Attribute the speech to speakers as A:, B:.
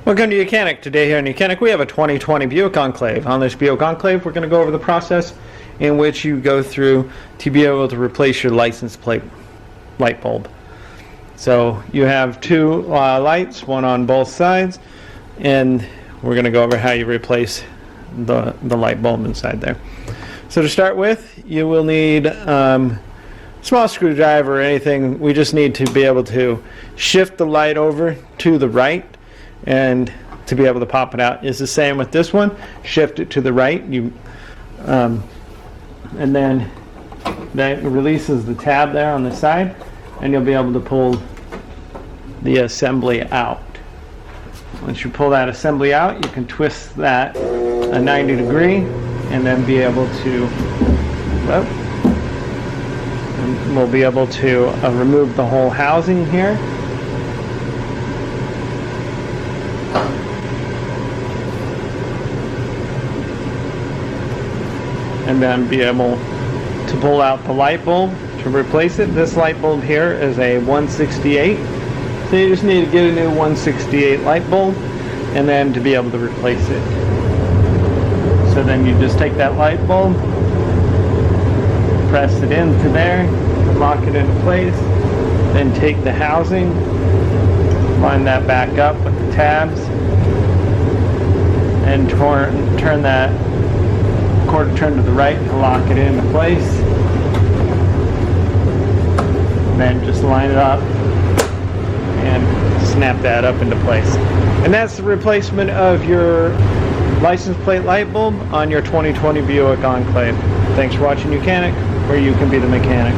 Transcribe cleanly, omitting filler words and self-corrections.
A: Welcome to YOUCANIC. Today here in YOUCANIC we have a 2020 Buick Enclave. On this Buick Enclave we're going to go over the process in which you go through to be able to replace your license plate light bulb. So you have two lights, one on both sides, and we're going to go over how you replace the light bulb inside there. So to start with, you will need small screwdriver or anything. We just need to be able to shift the light over to the right, and to be able to pop it out. Is the same with this one. Shift it to the right, and then that releases the tab there on the side, and you'll be able to pull the assembly out. Once you pull that assembly out, you can twist that a 90 degree and then be able to we'll be able to remove the whole housing here. And then be able to pull out the light bulb to replace it. This light bulb here is a 168. So you just need to get a new 168 light bulb and then to be able to replace it. So then you just take that light bulb, press it into there, lock it into place, then take the housing, line that back up with the tabs, and turn that quarter turn to the right to lock it into place. Then just line it up and snap that up into place. And that's the replacement of your license plate light bulb on your 2020 Buick Enclave. Thanks for watching YOUCANIC, where you can be the mechanic.